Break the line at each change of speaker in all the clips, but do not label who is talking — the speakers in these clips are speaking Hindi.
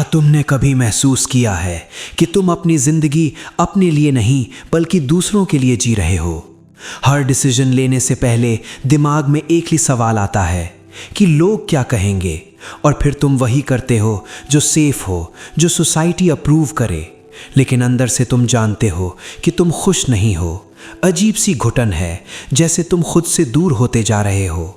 तुमने कभी महसूस किया है कि तुम अपनी जिंदगी अपने लिए नहीं बल्कि दूसरों के लिए जी रहे हो? हर डिसीजन लेने से पहले दिमाग में एक ही सवाल आता है कि लोग क्या कहेंगे, और फिर तुम वही करते हो जो सेफ हो, जो सोसाइटी अप्रूव करे। लेकिन अंदर से तुम जानते हो कि तुम खुश नहीं हो। अजीब सी घुटन है, जैसे तुम खुद से दूर होते जा रहे हो।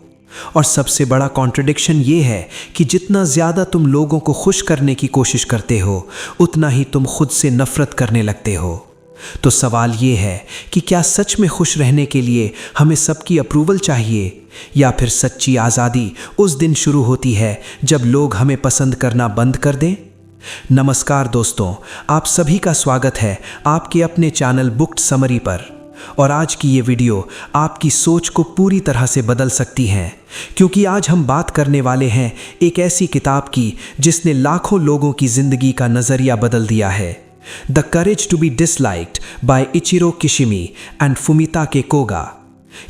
और सबसे बड़ा कॉन्ट्रडिक्शन ये है कि जितना ज़्यादा तुम लोगों को खुश करने की कोशिश करते हो, उतना ही तुम खुद से नफरत करने लगते हो। तो सवाल ये है कि क्या सच में खुश रहने के लिए हमें सबकी अप्रूवल चाहिए, या फिर सच्ची आज़ादी उस दिन शुरू होती है जब लोग हमें पसंद करना बंद कर दें? नमस्कार दोस्तों, आप सभी का स्वागत है आपके अपने चैनल बुक्ड समरी पर। और आज की ये वीडियो आपकी सोच को पूरी तरह से बदल सकती है, क्योंकि आज हम बात करने वाले हैं एक ऐसी किताब की जिसने लाखों लोगों की जिंदगी का नज़रिया बदल दिया है। The courage to be disliked by Ichiro Kishimi and Fumitake Koga.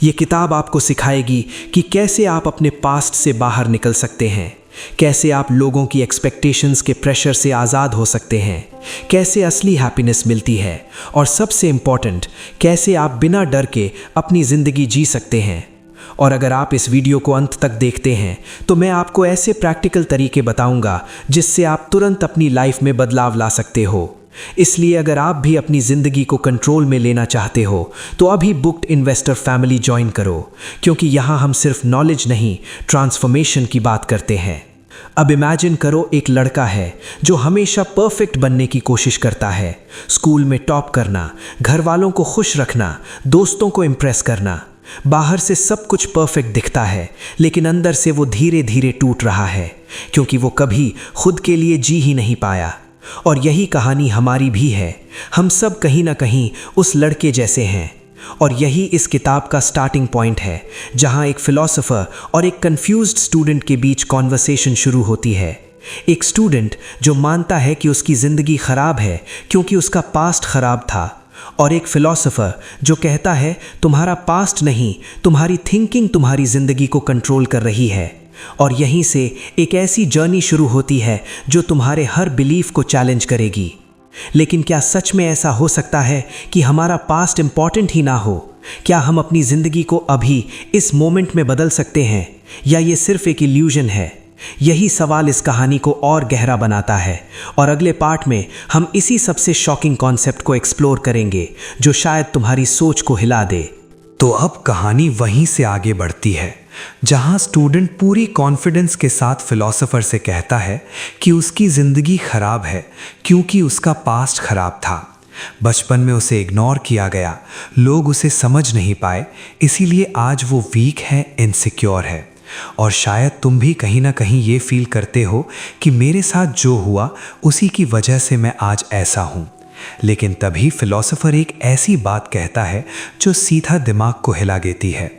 ये किताब आपको सिखाएगी कि कैसे आप अपने पास्ट से बाहर निकल सकते हैं, कैसे आप लोगों की एक्सपेक्टेशंस के प्रेशर से आज़ाद हो सकते हैं, कैसे असली हैप्पीनेस मिलती है, और सबसे इम्पॉर्टेंट, कैसे आप बिना डर के अपनी ज़िंदगी जी सकते हैं। और अगर आप इस वीडियो को अंत तक देखते हैं तो मैं आपको ऐसे प्रैक्टिकल तरीके बताऊंगा जिससे आप तुरंत अपनी लाइफ में बदलाव ला सकते हो। इसलिए अगर आप भी अपनी ज़िंदगी को कंट्रोल में लेना चाहते हो तो अभी बुक्ड इन्वेस्टर फैमिली ज्वाइन करो, क्योंकि यहाँ हम सिर्फ नॉलेज नहीं, ट्रांसफॉर्मेशन की बात करते हैं। अब इमेजिन करो, एक लड़का है जो हमेशा परफेक्ट बनने की कोशिश करता है। स्कूल में टॉप करना, घर वालों को खुश रखना, दोस्तों को इम्प्रेस करना। बाहर से सब कुछ परफेक्ट दिखता है, लेकिन अंदर से वो धीरे धीरे टूट रहा है, क्योंकि वो कभी खुद के लिए जी ही नहीं पाया। और यही कहानी हमारी भी है। हम सब कहीं ना कहीं उस लड़के जैसे हैं। और यही इस किताब का स्टार्टिंग पॉइंट है, जहां एक फिलोसोफर और एक कंफ्यूज्ड स्टूडेंट के बीच कॉन्वर्सेशन शुरू होती है। एक स्टूडेंट जो मानता है कि उसकी ज़िंदगी ख़राब है क्योंकि उसका पास्ट ख़राब था, और एक फिलोसोफर जो कहता है तुम्हारा पास्ट नहीं, तुम्हारी थिंकिंग तुम्हारी ज़िंदगी को कंट्रोल कर रही है। और यहीं से एक ऐसी जर्नी शुरू होती है जो तुम्हारे हर बिलीफ को चैलेंज करेगी। लेकिन क्या सच में ऐसा हो सकता है कि हमारा पास्ट इम्पॉर्टेंट ही ना हो? क्या हम अपनी ज़िंदगी को अभी इस मोमेंट में बदल सकते हैं, या ये सिर्फ एक इल्यूजन है? यही सवाल इस कहानी को और गहरा बनाता है। और अगले पार्ट में हम इसी सबसे शॉकिंग कॉन्सेप्ट को एक्सप्लोर करेंगे जो शायद तुम्हारी सोच को हिला दे।
तो अब कहानी वहीं से आगे बढ़ती है, जहां स्टूडेंट पूरी कॉन्फिडेंस के साथ फिलोसोफर से कहता है कि उसकी ज़िंदगी खराब है क्योंकि उसका पास्ट खराब था। बचपन में उसे इग्नोर किया गया, लोग उसे समझ नहीं पाए, इसीलिए आज वो वीक है, इनसिक्योर है। और शायद तुम भी कहीं ना कहीं ये फील करते हो कि मेरे साथ जो हुआ उसी की वजह से मैं आज ऐसा हूँ। लेकिन तभी फिलोसोफर एक ऐसी बात कहता है जो सीधा दिमाग को हिला देती है।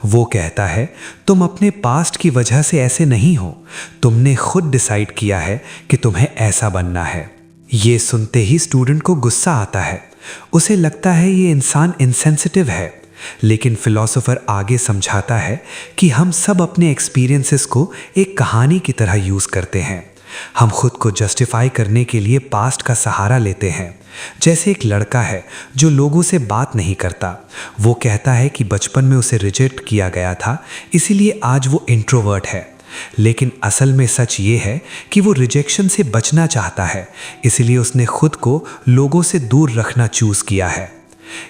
वो कहता है, तुम अपने पास्ट की वजह से ऐसे नहीं हो, तुमने खुद डिसाइड किया है कि तुम्हें ऐसा बनना है। ये सुनते ही स्टूडेंट को गुस्सा आता है। उसे लगता है ये इंसान इनसेंसिटिव है। लेकिन फिलोसोफर आगे समझाता है कि हम सब अपने एक्सपीरियंसेस को एक कहानी की तरह यूज़ करते हैं। हम खुद को जस्टिफाई करने के लिए पास्ट का सहारा लेते हैं। जैसे एक लड़का है जो लोगों से बात नहीं करता। वो कहता है कि बचपन में उसे रिजेक्ट किया गया था, इसीलिए आज वो इंट्रोवर्ट है। लेकिन असल में सच ये है कि वो रिजेक्शन से बचना चाहता है, इसीलिए उसने खुद को लोगों से दूर रखना चूज़ किया है।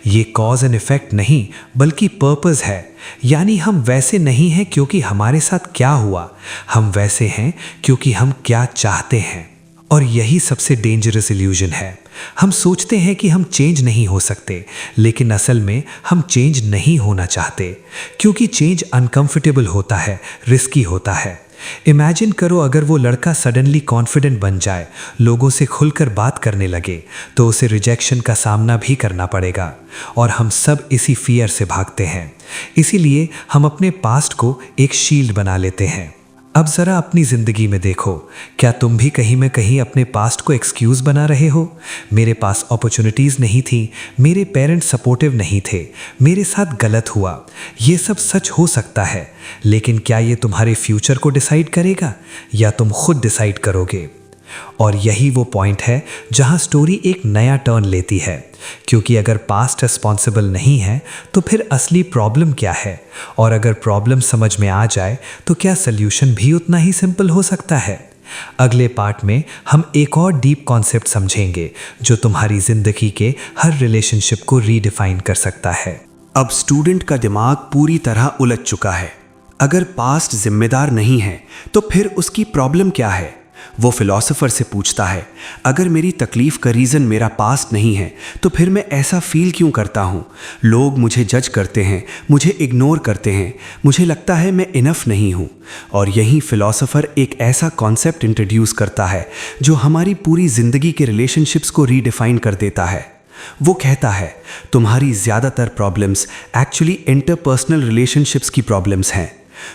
ये कॉज एंड इफेक्ट नहीं बल्कि पर्पस है। यानी हम वैसे नहीं हैं क्योंकि हमारे साथ क्या हुआ, हम वैसे हैं क्योंकि हम क्या चाहते हैं। और यही सबसे डेंजरस इल्यूजन है। हम सोचते हैं कि हम चेंज नहीं हो सकते, लेकिन असल में हम चेंज नहीं होना चाहते, क्योंकि चेंज अनकंफर्टेबल होता है, रिस्की होता है। इमेजिन करो, अगर वो लड़का सडनली कॉन्फिडेंट बन जाए, लोगों से खुलकर बात करने लगे, तो उसे रिजेक्शन का सामना भी करना पड़ेगा। और हम सब इसी फियर से भागते हैं। इसीलिए हम अपने पास्ट को एक शील्ड बना लेते हैं। अब ज़रा अपनी ज़िंदगी में देखो, क्या तुम भी कहीं में कहीं अपने पास्ट को एक्सक्यूज़ बना रहे हो? मेरे पास अपॉर्चुनिटीज़ नहीं थी, मेरे पेरेंट्स सपोर्टिव नहीं थे, मेरे साथ गलत हुआ। ये सब सच हो सकता है, लेकिन क्या ये तुम्हारे फ्यूचर को डिसाइड करेगा, या तुम खुद डिसाइड करोगे? और यही वो पॉइंट है जहां स्टोरी एक नया टर्न लेती है, क्योंकि अगर पास्ट रिस्पॉन्सिबल नहीं है तो फिर असली प्रॉब्लम क्या है, और अगर प्रॉब्लम समझ में आ जाए तो क्या सल्यूशन भी उतना ही सिंपल हो सकता है। अगले पार्ट में हम एक और डीप कॉन्सेप्ट समझेंगे जो तुम्हारी जिंदगी के हर रिलेशनशिप को रीडिफाइन कर सकता है।
अब स्टूडेंट का दिमाग पूरी तरह उलझ चुका है। अगर पास्ट जिम्मेदार नहीं है तो फिर उसकी प्रॉब्लम क्या है? वो फिलॉसफर से पूछता है, अगर मेरी तकलीफ का रीज़न मेरा पास्ट नहीं है तो फिर मैं ऐसा फील क्यों करता हूँ? लोग मुझे जज करते हैं, मुझे इग्नोर करते हैं, मुझे लगता है मैं इनफ नहीं हूँ। और यही फिलॉसफर एक ऐसा कॉन्सेप्ट इंट्रोड्यूस करता है जो हमारी पूरी ज़िंदगी के रिलेशनशिप्स को रीडिफाइन कर देता है। वो कहता है, तुम्हारी ज़्यादातर प्रॉब्लम्स एक्चुअली इंटरपर्सनल रिलेशनशिप्स की प्रॉब्लम्स हैं।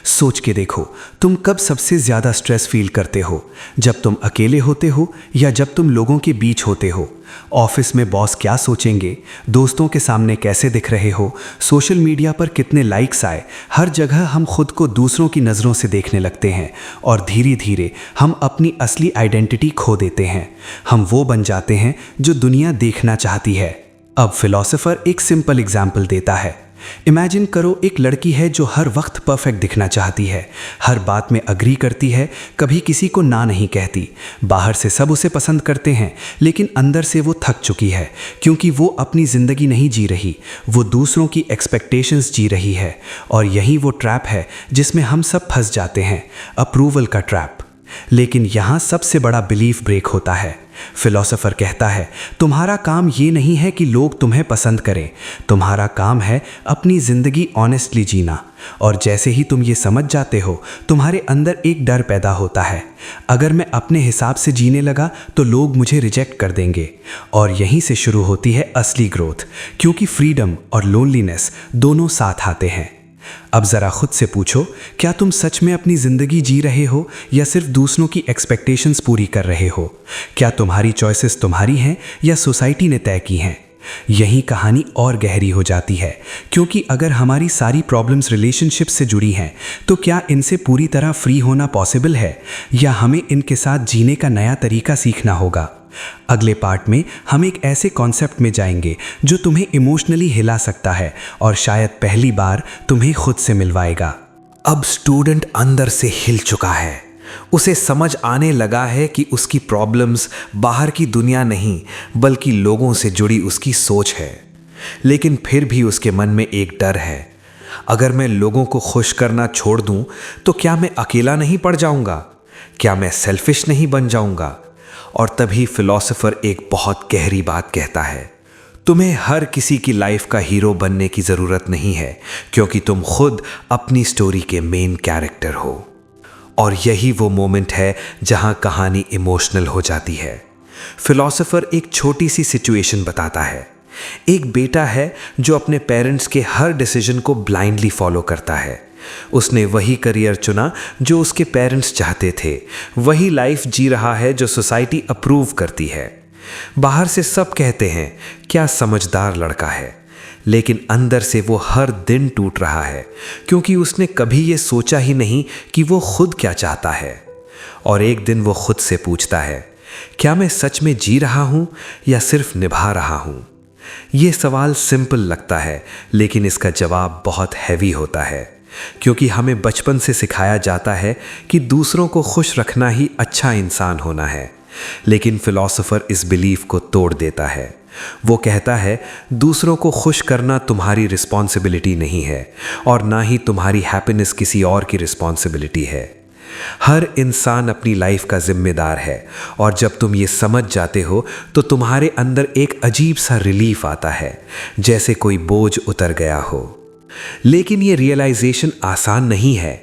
सोच के देखो, तुम कब सबसे ज़्यादा स्ट्रेस फील करते हो? जब तुम अकेले होते हो या जब तुम लोगों के बीच होते हो? ऑफिस में बॉस क्या सोचेंगे, दोस्तों के सामने कैसे दिख रहे हो, सोशल मीडिया पर कितने लाइक्स आए, हर जगह हम खुद को दूसरों की नज़रों से देखने लगते हैं और धीरे धीरे हम अपनी असली आइडेंटिटी खो देते हैं। हम वो बन जाते हैं जो दुनिया देखना चाहती है। अब फिलॉसफर एक सिंपल एग्जाम्पल देता है। इमेजिन करो, एक लड़की है जो हर वक्त परफेक्ट दिखना चाहती है, हर बात में अग्री करती है, कभी किसी को ना नहीं कहती। बाहर से सब उसे पसंद करते हैं लेकिन अंदर से वो थक चुकी है, क्योंकि वो अपनी ज़िंदगी नहीं जी रही, वो दूसरों की एक्सपेक्टेशंस जी रही है। और यही वो ट्रैप है जिसमें हम सब फंस जाते हैं, अप्रूवल का ट्रैप। लेकिन यहाँ सबसे बड़ा बिलीफ ब्रेक होता है। फिलॉसफर कहता है, तुम्हारा काम ये नहीं है कि लोग तुम्हें पसंद करें, तुम्हारा काम है अपनी ज़िंदगी ऑनेस्टली जीना। और जैसे ही तुम ये समझ जाते हो, तुम्हारे अंदर एक डर पैदा होता है, अगर मैं अपने हिसाब से जीने लगा तो लोग मुझे रिजेक्ट कर देंगे। और यहीं से शुरू होती है असली ग्रोथ, क्योंकि फ्रीडम और लोनलीनेस दोनों साथ आते हैं। अब ज़रा खुद से पूछो, क्या तुम सच में अपनी ज़िंदगी जी रहे हो या सिर्फ दूसरों की एक्सपेक्टेशंस पूरी कर रहे हो? क्या तुम्हारी चॉइसेस तुम्हारी हैं या सोसाइटी ने तय की हैं? यही कहानी और गहरी हो जाती है, क्योंकि अगर हमारी सारी प्रॉब्लम्स रिलेशनशिप से जुड़ी हैं तो क्या इनसे पूरी तरह फ्री होना पॉसिबल है, या हमें इनके साथ जीने का नया तरीका सीखना होगा? अगले पार्ट में हम एक ऐसे कॉन्सेप्ट में जाएंगे जो तुम्हें इमोशनली हिला सकता है और शायद पहली बार तुम्हें खुद से मिलवाएगा।
अब स्टूडेंट अंदर से हिल चुका है। उसे समझ आने लगा है कि उसकी प्रॉब्लम्स बाहर की दुनिया नहीं बल्कि लोगों से जुड़ी उसकी सोच है। लेकिन फिर भी उसके मन में एक डर है, अगर मैं लोगों को खुश करना छोड़ दूं तो क्या मैं अकेला नहीं पड़ जाऊंगा? क्या मैं सेल्फिश नहीं बन जाऊंगा? और तभी फिलॉसफर एक बहुत गहरी बात कहता है, तुम्हें हर किसी की लाइफ का हीरो बनने की ज़रूरत नहीं है, क्योंकि तुम खुद अपनी स्टोरी के मेन कैरेक्टर हो। और यही वो मोमेंट है जहां कहानी इमोशनल हो जाती है। फिलॉसफर एक छोटी सी सिचुएशन बताता है। एक बेटा है जो अपने पेरेंट्स के हर डिसीजन को ब्लाइंडली फॉलो करता है। उसने वही करियर चुना जो उसके पेरेंट्स चाहते थे, वही लाइफ जी रहा है जो सोसाइटी अप्रूव करती है। बाहर से सब कहते हैं क्या समझदार लड़का है, लेकिन अंदर से वो हर दिन टूट रहा है, क्योंकि उसने कभी ये सोचा ही नहीं कि वो खुद क्या चाहता है। और एक दिन वो खुद से पूछता है, क्या मैं सच में जी रहा हूँ या सिर्फ निभा रहा हूँ? ये सवाल सिंपल लगता है, लेकिन इसका जवाब बहुत हैवी होता है, क्योंकि हमें बचपन से सिखाया जाता है कि दूसरों को खुश रखना ही अच्छा इंसान होना है। लेकिन फिलॉसफर इस बिलीफ को तोड़ देता है। वो कहता है, दूसरों को खुश करना तुम्हारी रिस्पॉन्सिबिलिटी नहीं है और ना ही तुम्हारी हैप्पीनेस किसी और की रिस्पॉन्सिबिलिटी है। हर इंसान अपनी लाइफ का जिम्मेदार है, और जब तुम ये समझ जाते हो तो तुम्हारे अंदर एक अजीब सा रिलीफ आता है, जैसे कोई बोझ उतर गया हो। लेकिन ये रियलाइजेशन आसान नहीं है,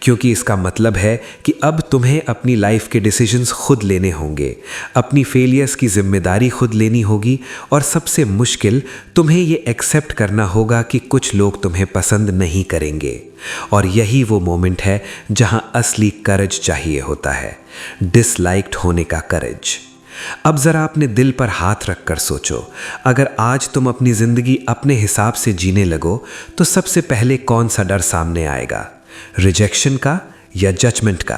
क्योंकि इसका मतलब है कि अब तुम्हें अपनी लाइफ के डिसीजंस खुद लेने होंगे, अपनी फेलियर्स की जिम्मेदारी खुद लेनी होगी, और सबसे मुश्किल, तुम्हें ये एक्सेप्ट करना होगा कि कुछ लोग तुम्हें पसंद नहीं करेंगे। और यही वो मोमेंट है जहां असली करेज चाहिए होता है, डिसलाइक्ड होने का करेज। अब ज़रा अपने दिल पर हाथ रखकर सोचो, अगर आज तुम अपनी ज़िंदगी अपने हिसाब से जीने लगो तो सबसे पहले कौन सा डर सामने आएगा, रिजेक्शन का या जजमेंट का?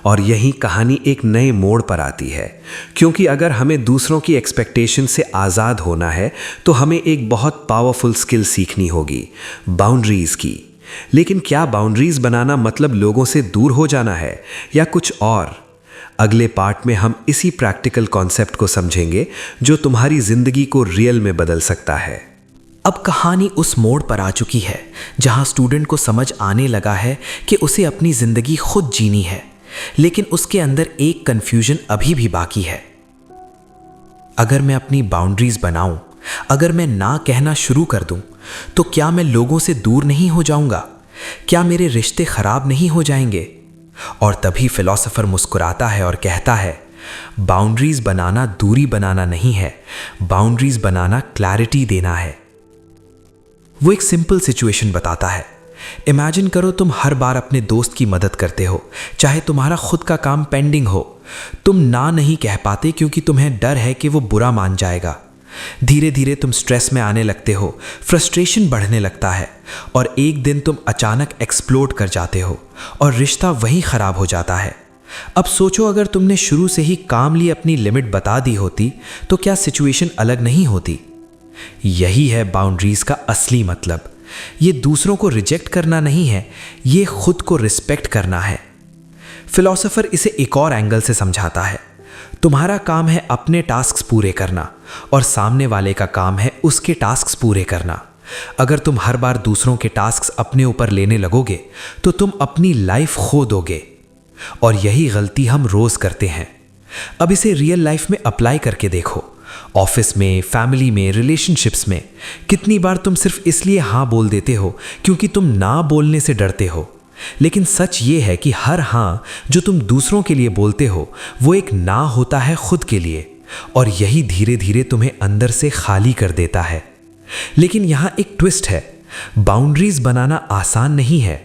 और यही कहानी एक नए मोड़ पर आती है, क्योंकि अगर हमें दूसरों की एक्सपेक्टेशन से आज़ाद होना है तो हमें एक बहुत पावरफुल स्किल सीखनी होगी, बाउंड्रीज़ की। लेकिन क्या बाउंड्रीज़ बनाना मतलब लोगों से दूर हो जाना है या कुछ और? अगले पार्ट में हम इसी प्रैक्टिकल कॉन्सेप्ट को समझेंगे जो तुम्हारी ज़िंदगी को रियल में बदल सकता है।
अब कहानी उस मोड़ पर आ चुकी है जहां स्टूडेंट को समझ आने लगा है कि उसे अपनी ज़िंदगी खुद जीनी है, लेकिन उसके अंदर एक कन्फ्यूजन अभी भी बाकी है। अगर मैं अपनी बाउंड्रीज बनाऊं, अगर मैं ना कहना शुरू कर दूं, तो क्या मैं लोगों से दूर नहीं हो जाऊंगा? क्या मेरे रिश्ते खराब नहीं हो जाएंगे? और तभी फिलॉसफर मुस्कुराता है और कहता है, बाउंड्रीज बनाना दूरी बनाना नहीं है, बाउंड्रीज बनाना क्लैरिटी देना है। वो एक सिंपल सिचुएशन बताता है। इमेजिन करो तुम हर बार अपने दोस्त की मदद करते हो, चाहे तुम्हारा खुद का काम पेंडिंग हो। तुम ना नहीं कह पाते क्योंकि तुम्हें डर है कि वो बुरा मान जाएगा। धीरे धीरे तुम स्ट्रेस में आने लगते हो, फ्रस्ट्रेशन बढ़ने लगता है और एक दिन तुम अचानक एक्सप्लोड कर जाते हो और रिश्ता वहीं खराब हो जाता है। अब सोचो, अगर तुमने शुरू से ही कामली अपनी लिमिट बता दी होती तो क्या सिचुएशन अलग नहीं होती? यही है बाउंड्रीज का असली मतलब। ये दूसरों को रिजेक्ट करना नहीं है, ये खुद को रिस्पेक्ट करना है। फिलॉसफर इसे एक और एंगल से समझाता है। तुम्हारा काम है अपने टास्क्स पूरे करना और सामने वाले का काम है उसके टास्क्स पूरे करना। अगर तुम हर बार दूसरों के टास्क्स अपने ऊपर लेने लगोगे तो तुम अपनी लाइफ खो दोगे, और यही गलती हम रोज करते हैं। अब इसे रियल लाइफ में अप्लाई करके देखो। ऑफिस में, फैमिली में, रिलेशनशिप्स में कितनी बार तुम सिर्फ इसलिए हाँ बोल देते हो क्योंकि तुम ना बोलने से डरते हो। लेकिन सच ये है कि हर हाँ जो तुम दूसरों के लिए बोलते हो वो एक ना होता है खुद के लिए, और यही धीरे धीरे तुम्हें अंदर से खाली कर देता है। लेकिन यहाँ एक ट्विस्ट है, बाउंड्रीज बनाना आसान नहीं है,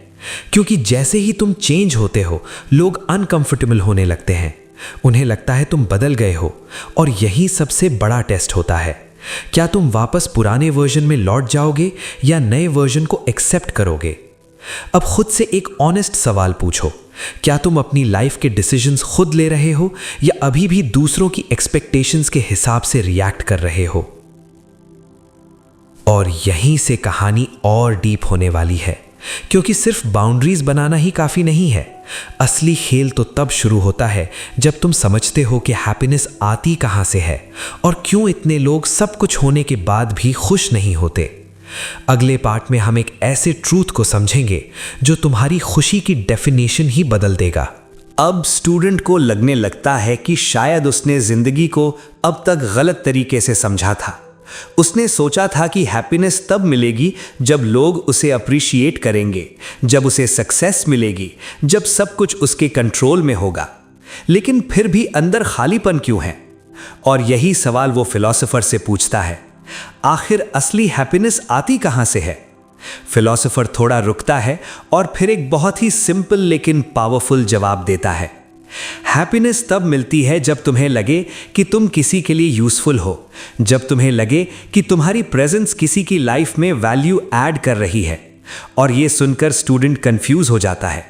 क्योंकि जैसे ही तुम चेंज होते हो लोग अनकंफर्टेबल होने लगते हैं। उन्हें लगता है तुम बदल गए हो, और यही सबसे बड़ा टेस्ट होता है। क्या तुम वापस पुराने वर्जन में लौट जाओगे या नए वर्जन को एक्सेप्ट करोगे? अब खुद से एक ऑनेस्ट सवाल पूछो, क्या तुम अपनी लाइफ के डिसीजंस खुद ले रहे हो या अभी भी दूसरों की एक्सपेक्टेशंस के हिसाब से रिएक्ट कर रहे हो? और यहीं से कहानी और डीप होने वाली है, क्योंकि सिर्फ बाउंड्रीज बनाना ही काफी नहीं है। असली खेल तो तब शुरू होता है जब तुम समझते हो कि हैप्पीनेस आती कहां से है और क्यों इतने लोग सब कुछ होने के बाद भी खुश नहीं होते। अगले पार्ट में हम एक ऐसे ट्रूथ को समझेंगे जो तुम्हारी खुशी की डेफिनेशन ही बदल देगा।
अब स्टूडेंट को लगने लगता है कि शायद उसने जिंदगी को अब तक गलत तरीके से समझा था। उसने सोचा था कि हैप्पीनेस तब मिलेगी जब लोग उसे अप्रिशिएट करेंगे, जब उसे सक्सेस मिलेगी, जब सब कुछ उसके कंट्रोल में होगा। लेकिन फिर भी अंदर खालीपन क्यों है? और यही सवाल वो फिलॉसफर से पूछता है, आखिर असली हैप्पीनेस आती कहां से है? फिलॉसफर थोड़ा रुकता है और फिर एक बहुत ही सिंपल लेकिन पावरफुल जवाब देता है। हैप्पीनेस तब मिलती है जब तुम्हें लगे कि तुम किसी के लिए यूजफुल हो, जब तुम्हें लगे कि तुम्हारी प्रेजेंस किसी की लाइफ में वैल्यू ऐड कर रही है। और ये सुनकर स्टूडेंट कंफ्यूज हो जाता है,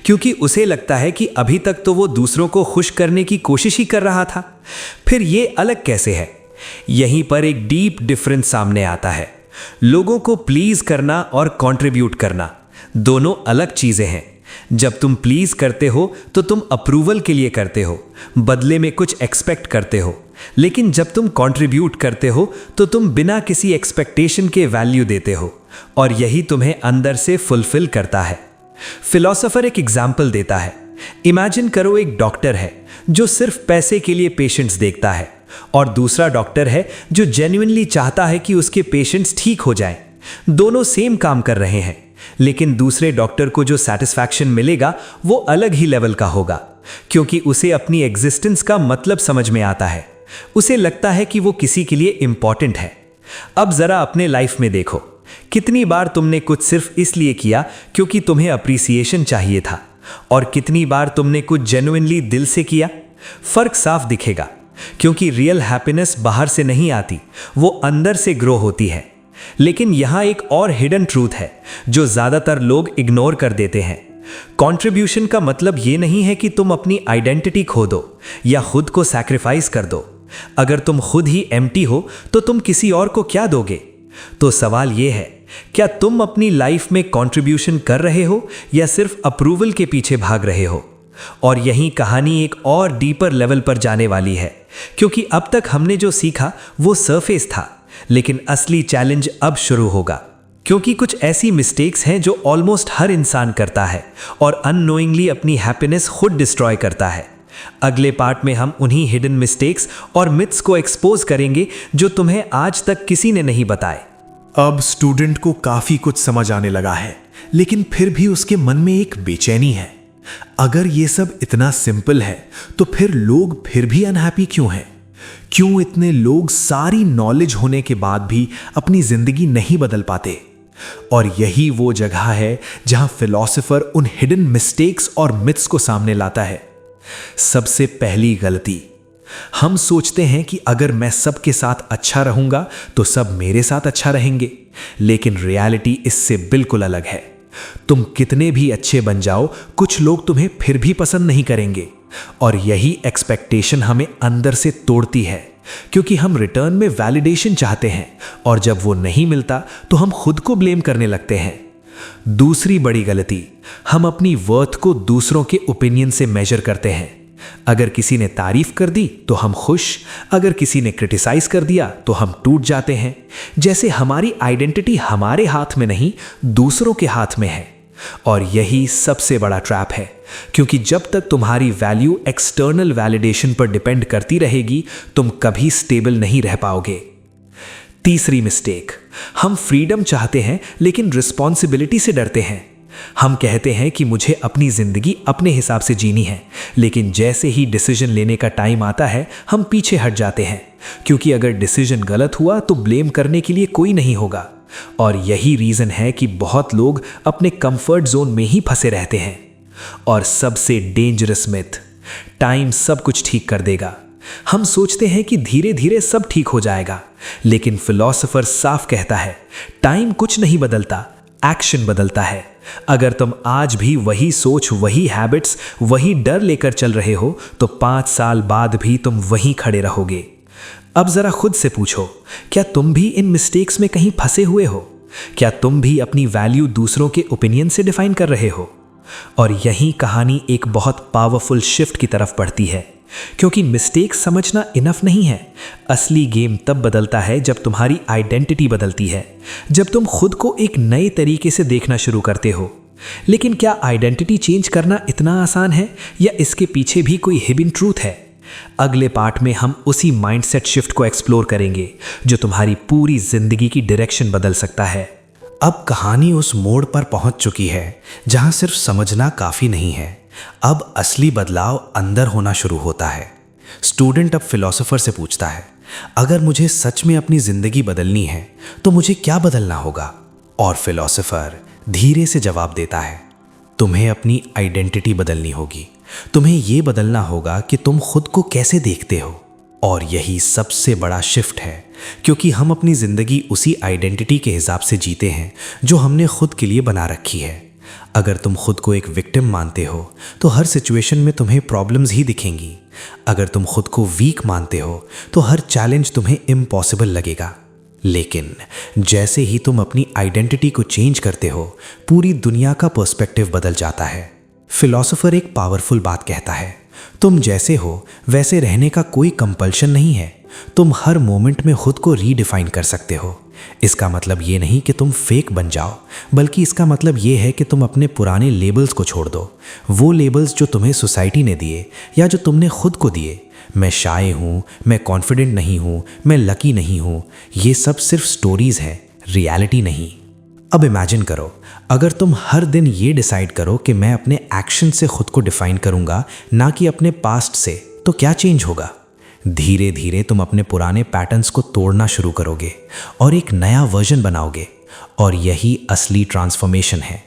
क्योंकि उसे लगता है कि अभी तक तो वो दूसरों को खुश करने की कोशिश ही कर रहा था, फिर ये अलग कैसे है? यहीं पर एक डीप डिफरेंस सामने आता है। लोगों को प्लीज करना और कंट्रीब्यूट करना दोनों अलग चीजें हैं। जब तुम प्लीज करते हो तो तुम अप्रूवल के लिए करते हो, बदले में कुछ एक्सपेक्ट करते हो। लेकिन जब तुम कंट्रीब्यूट करते हो तो तुम बिना किसी एक्सपेक्टेशन के वैल्यू देते हो, और यही तुम्हें अंदर से फुलफिल करता है। फिलॉसफर एक एग्जाम्पल देता है। इमेजिन करो, एक डॉक्टर है जो सिर्फ पैसे के लिए पेशेंट्स देखता है, और दूसरा डॉक्टर है जो जेन्युइनली चाहता है कि उसके पेशेंट्स ठीक हो जाएं। दोनों सेम काम कर रहे हैं, लेकिन दूसरे डॉक्टर को जो सेटिस्फैक्शन मिलेगा वो अलग ही लेवल का होगा, क्योंकि उसे अपनी एग्जिस्टेंस का मतलब समझ में आता है। उसे लगता है कि वो किसी के लिए इंपॉर्टेंट है। अब जरा अपने लाइफ में देखो, कितनी बार तुमने कुछ सिर्फ इसलिए किया क्योंकि तुम्हें अप्रिसिएशन चाहिए था, और कितनी बार तुमने कुछ जेन्युइनली दिल से किया। फर्क साफ दिखेगा, क्योंकि रियल हैप्पीनेस बाहर से नहीं आती, वो अंदर से ग्रो होती है। लेकिन यहाँ एक और हिडन ट्रूथ है जो ज़्यादातर लोग इग्नोर कर देते हैं। कंट्रीब्यूशन का मतलब ये नहीं है कि तुम अपनी आइडेंटिटी खो दो या खुद को सैक्रिफाइस कर दो। अगर तुम खुद ही एम्प्टी हो तो तुम किसी और को क्या दोगे? तो सवाल ये है, क्या तुम अपनी लाइफ में कंट्रीब्यूशन कर रहे हो या सिर्फ अप्रूवल के पीछे भाग रहे हो? और यही कहानी एक और डीपर लेवल पर जाने वाली है, क्योंकि अब तक हमने जो सीखा वो सरफेस था, लेकिन असली चैलेंज अब शुरू होगा। क्योंकि कुछ ऐसी मिस्टेक्स हैं जो ऑलमोस्ट हर इंसान करता है और अननोइंगली अपनी हैप्पीनेस खुद डिस्ट्रॉय करता है। अगले पार्ट में हम उन्हीं हिडन मिस्टेक्स और मिथ्स को एक्सपोज करेंगे जो तुम्हें आज तक किसी ने नहीं बताए।
अब स्टूडेंट को काफी कुछ समझ आने लगा है, लेकिन फिर भी उसके मन में एक बेचैनी है। अगर ये सब इतना सिंपल है तो फिर लोग फिर भी अनहैप्पी क्यों हैं? क्यों इतने लोग सारी नॉलेज होने के बाद भी अपनी जिंदगी नहीं बदल पाते? और यही वो जगह है जहां फिलॉसफर उन हिडन मिस्टेक्स और मिथ्स को सामने लाता है। सबसे पहली गलती, हम सोचते हैं कि अगर मैं सबके साथ अच्छा रहूंगा तो सब मेरे साथ अच्छा रहेंगे, लेकिन रियलिटी इससे बिल्कुल अलग है। तुम कितने भी अच्छे बन जाओ, कुछ लोग तुम्हें फिर भी पसंद नहीं करेंगे, और यही एक्सपेक्टेशन हमें अंदर से तोड़ती है, क्योंकि हम रिटर्न में वैलिडेशन चाहते हैं, और जब वो नहीं मिलता तो हम खुद को ब्लेम करने लगते हैं। दूसरी बड़ी गलती, हम अपनी वर्थ को दूसरों के ओपिनियन से मेजर करते हैं। अगर किसी ने तारीफ कर दी तो हम खुश, अगर किसी ने क्रिटिसाइज कर दिया तो हम टूट जाते हैं, जैसे हमारी आइडेंटिटी हमारे हाथ में नहीं दूसरों के हाथ में है। और यही सबसे बड़ा ट्रैप है, क्योंकि जब तक तुम्हारी वैल्यू एक्सटर्नल वैलिडेशन पर डिपेंड करती रहेगी, तुम कभी स्टेबल नहीं रह पाओगे। तीसरी मिस्टेक, हम फ्रीडम चाहते हैं लेकिन रिस्पॉन्सिबिलिटी से डरते हैं। हम कहते हैं कि मुझे अपनी जिंदगी अपने हिसाब से जीनी है, लेकिन जैसे ही डिसीजन लेने का टाइम आता है हम पीछे हट जाते हैं, क्योंकि अगर डिसीजन गलत हुआ तो ब्लेम करने के लिए कोई नहीं होगा। और यही रीजन है कि बहुत लोग अपने कंफर्ट जोन में ही फंसे रहते हैं। और सबसे डेंजरस मिथ, टाइम सब कुछ ठीक कर देगा। हम सोचते हैं कि धीरे धीरे सब ठीक हो जाएगा, लेकिन फिलॉसफर साफ कहता है, टाइम कुछ नहीं बदलता, एक्शन बदलता है। अगर तुम आज भी वही सोच, वही हैबिट्स, वही डर लेकर चल रहे हो तो 5 साल बाद भी तुम वहीं खड़े रहोगे। अब जरा खुद से पूछो, क्या तुम भी इन मिस्टेक्स में कहीं फंसे हुए हो? क्या तुम भी अपनी वैल्यू दूसरों के ओपिनियन से डिफाइन कर रहे हो? और यही कहानी एक बहुत पावरफुल शिफ्ट की तरफ बढ़ती है, क्योंकि मिस्टेक समझना इनफ नहीं है। असली गेम तब बदलता है जब तुम्हारी आइडेंटिटी बदलती है, जब तुम खुद को एक नए तरीके से देखना शुरू करते हो। लेकिन क्या आइडेंटिटी चेंज करना इतना आसान है, या इसके पीछे भी कोई हिडन ट्रूथ है? अगले पार्ट में हम उसी माइंडसेट शिफ्ट को एक्सप्लोर करेंगे जो तुम्हारी पूरी जिंदगी की डायरेक्शन बदल सकता है।
अब कहानी उस मोड़ पर पहुंच चुकी है जहां सिर्फ समझना काफी नहीं है, अब असली बदलाव अंदर होना शुरू होता है। स्टूडेंट अब फिलॉसफर से पूछता है, अगर मुझे सच में अपनी जिंदगी बदलनी है तो मुझे क्या बदलना होगा? और फिलॉसफर धीरे से जवाब देता है, तुम्हें अपनी आइडेंटिटी बदलनी होगी। तुम्हें यह बदलना होगा कि तुम खुद को कैसे देखते हो। और यही सबसे बड़ा शिफ्ट है, क्योंकि हम अपनी जिंदगी उसी आइडेंटिटी के हिसाब से जीते हैं जो हमने खुद के लिए बना रखी है। अगर तुम खुद को एक विक्टिम मानते हो तो हर सिचुएशन में तुम्हें प्रॉब्लम्स ही दिखेंगी। अगर तुम खुद को वीक मानते हो तो हर चैलेंज तुम्हें इम्पॉसिबल लगेगा। लेकिन जैसे ही तुम अपनी आइडेंटिटी को चेंज करते हो, पूरी दुनिया का पर्सपेक्टिव बदल जाता है। फिलॉसफर एक पावरफुल बात कहता है, तुम जैसे हो वैसे रहने का कोई कंपल्शन नहीं है। तुम हर मोमेंट में खुद को रीडिफाइन कर सकते हो। इसका मतलब ये नहीं कि तुम फेक बन जाओ, बल्कि इसका मतलब ये है कि तुम अपने पुराने लेबल्स को छोड़ दो। वो लेबल्स जो तुम्हें सोसाइटी ने दिए या जो तुमने खुद को दिए। मैं शाय हूँ, मैं कॉन्फिडेंट नहीं हूँ, मैं लकी नहीं हूँ, ये सब सिर्फ स्टोरीज हैं, रियलिटी नहीं। अब इमेजिन करो, अगर तुम हर दिन ये डिसाइड करो कि मैं अपने एक्शन से खुद को डिफाइन करूँगा, ना कि अपने पास्ट से, तो क्या चेंज होगा? धीरे धीरे तुम अपने पुराने पैटर्न्स को तोड़ना शुरू करोगे और एक नया वर्जन बनाओगे। और यही असली ट्रांसफॉर्मेशन है।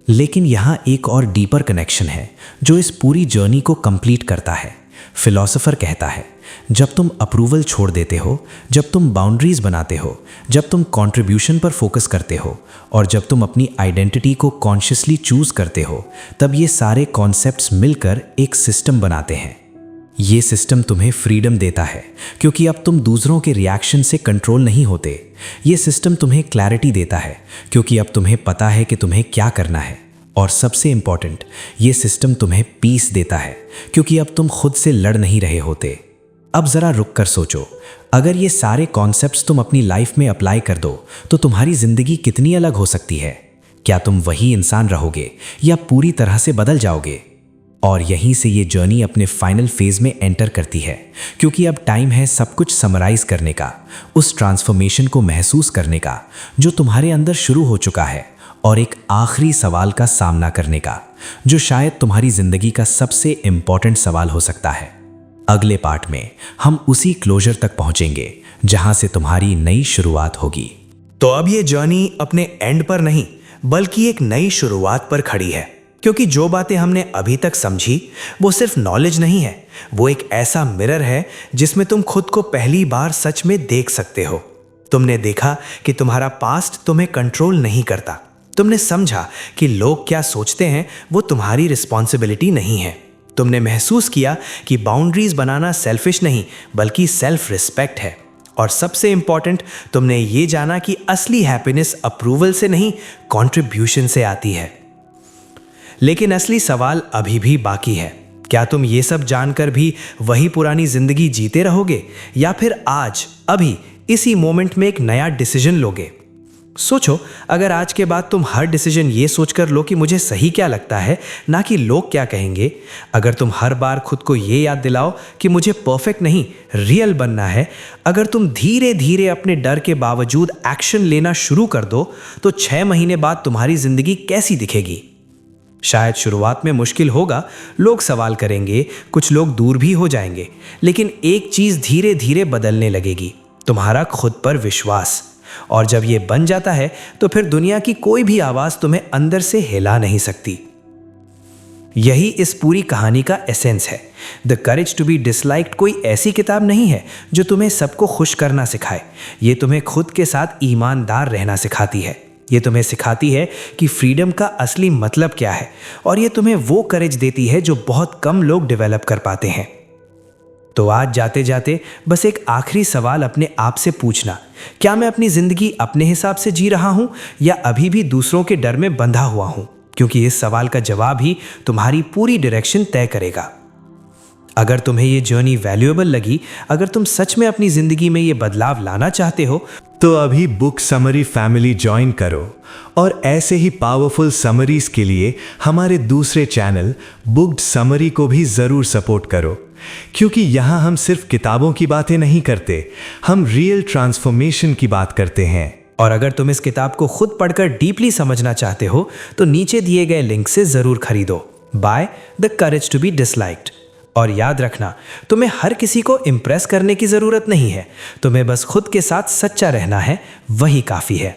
लेकिन यहाँ एक और डीपर कनेक्शन है जो इस पूरी जर्नी को कंप्लीट करता है। फिलॉसफर कहता है
जब तुम अप्रूवल छोड़ देते हो, जब तुम बाउंड्रीज बनाते हो, जब तुम कंट्रीब्यूशन पर फोकस करते हो और जब तुम अपनी आइडेंटिटी को कॉन्शियसली चूज करते हो, तब ये सारे कॉन्सेप्ट्स मिलकर एक सिस्टम बनाते हैं। ये सिस्टम तुम्हें फ्रीडम देता है क्योंकि अब तुम दूसरों के रिएक्शन से कंट्रोल नहीं होते। ये सिस्टम तुम्हें क्लैरिटी देता है क्योंकि अब तुम्हें पता है कि तुम्हें क्या करना है। और सबसे इंपॉर्टेंट, ये सिस्टम तुम्हें पीस देता है क्योंकि अब तुम खुद से लड़ नहीं रहे होते। अब जरा रुक कर सोचो, अगर ये सारे कॉन्सेप्ट्स तुम अपनी लाइफ में अप्लाई कर दो तो तुम्हारी जिंदगी कितनी अलग हो सकती है। क्या तुम वही इंसान रहोगे या पूरी तरह से बदल जाओगे? और यहीं से ये जर्नी अपने फाइनल फेज में एंटर करती है क्योंकि अब टाइम है सब कुछ समराइज करने का, उस ट्रांसफॉर्मेशन को महसूस करने का जो तुम्हारे अंदर शुरू हो चुका है, और एक आखिरी सवाल का सामना करने का जो शायद तुम्हारी जिंदगी का सबसे इंपॉर्टेंट सवाल हो सकता है। अगले पार्ट में हम उसी क्लोजर तक पहुंचेंगे जहां से तुम्हारी नई शुरुआत होगी।
तो अब ये जर्नी अपने एंड पर नहीं बल्कि एक नई शुरुआत पर खड़ी है, क्योंकि जो बातें हमने अभी तक समझी वो सिर्फ नॉलेज नहीं है, वो एक ऐसा मिरर है जिसमें तुम खुद को पहली बार सच में देख सकते हो। तुमने देखा कि तुम्हारा पास्ट तुम्हें कंट्रोल नहीं करता। तुमने समझा कि लोग क्या सोचते हैं वो तुम्हारी रिस्पॉन्सिबिलिटी नहीं है। तुमने महसूस किया कि बाउंड्रीज बनाना सेल्फिश नहीं बल्कि सेल्फ रिस्पेक्ट है। और सबसे इंपॉर्टेंट, तुमने ये जाना कि असली हैप्पीनेस अप्रूवल से नहीं, कंट्रीब्यूशन से आती है। लेकिन असली सवाल अभी भी बाकी है। क्या तुम ये सब जानकर भी वही पुरानी जिंदगी जीते रहोगे या फिर आज अभी इसी मोमेंट में एक नया डिसीजन लोगे? सोचो, अगर आज के बाद तुम हर डिसीजन ये सोचकर लो कि मुझे सही क्या लगता है, ना कि लोग क्या कहेंगे, अगर तुम हर बार खुद को ये याद दिलाओ कि मुझे परफेक्ट नहीं रियल बनना है, अगर तुम धीरे धीरे अपने डर के बावजूद एक्शन लेना शुरू कर दो, तो 6 महीने बाद तुम्हारी जिंदगी कैसी दिखेगी? शायद शुरुआत में मुश्किल होगा, लोग सवाल करेंगे, कुछ लोग दूर भी हो जाएंगे, लेकिन एक चीज धीरे धीरे बदलने लगेगी, तुम्हारा खुद पर विश्वास। और जब ये बन जाता है तो फिर दुनिया की कोई भी आवाज तुम्हें अंदर से हिला नहीं सकती। यही इस पूरी कहानी का एसेंस है। The courage to be disliked कोई ऐसी किताब नहीं है जो तुम्हें सबको खुश करना सिखाए। ये तुम्हें खुद के साथ ईमानदार रहना सिखाती है। ये तुम्हें सिखाती है कि फ्रीडम का असली मतलब क्या है, और ये तुम्हें वो करेज देती है जो बहुत कम लोग डेवलप कर पाते हैं। तो आज जाते जाते बस एक आखिरी सवाल अपने आप से पूछना, क्या मैं अपनी जिंदगी अपने हिसाब से जी रहा हूं या अभी भी दूसरों के डर में बंधा हुआ हूं? क्योंकि इस सवाल का जवाब ही तुम्हारी पूरी डायरेक्शन तय करेगा। अगर तुम्हें ये जर्नी वैल्यूएबल लगी, अगर तुम सच में अपनी जिंदगी में ये बदलाव लाना चाहते हो,
तो अभी बुक समरी फैमिली ज्वाइन करो और ऐसे ही पावरफुल समरीज के लिए हमारे दूसरे चैनल बुक्ड समरी को भी ज़रूर सपोर्ट करो, क्योंकि यहाँ हम सिर्फ किताबों की बातें नहीं करते, हम रियल ट्रांसफॉर्मेशन की बात करते हैं।
और अगर तुम इस किताब को खुद पढ़कर डीपली समझना चाहते हो तो नीचे दिए गए लिंक से ज़रूर खरीदो, buy the courage to be disliked. और याद रखना, तुम्हें हर किसी को इम्प्रेस करने की ज़रूरत नहीं है, तुम्हें बस खुद के साथ सच्चा रहना है, वही काफ़ी है।